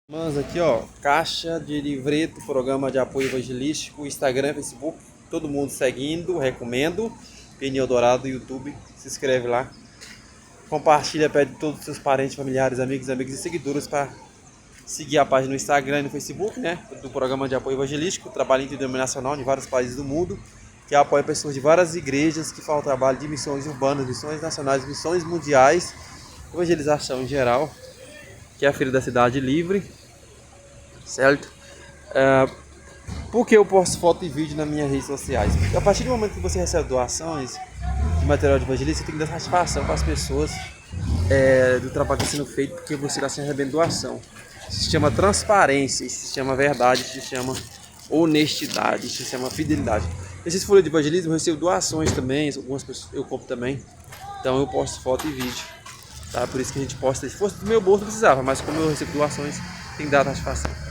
Mas aqui ó, caixa de livreto, programa de apoio evangelístico, Instagram, Facebook, todo mundo seguindo, recomendo. Pneu Dourado, YouTube, se inscreve lá. Compartilha, pede todos os seus parentes, familiares, amigos e seguidores para seguir a página no Instagram e no Facebook, né? Do programa de apoio evangelístico, trabalho interdenominacional de vários países do mundo, que apoia pessoas de várias igrejas que fazem o trabalho de missões urbanas, missões nacionais, missões mundiais, evangelização em geral, que é a Feira da Cidade Livre, certo? Por que eu posto foto e vídeo nas minhas redes sociais? Porque a partir do momento que você recebe doações de material de evangelismo, você tem que dar satisfação para as pessoas do trabalho que está sendo feito, porque você está recebendo doação. Isso se chama transparência, isso se chama verdade, isso se chama honestidade, isso se chama fidelidade. Esses folhas de evangelismo eu recebo doações também, algumas pessoas eu compro também, então eu posto foto e vídeo. Tá? Por isso que a gente posta. Se fosse do meu bolso não precisava, mas como eu recebo doações, tem que dar satisfação.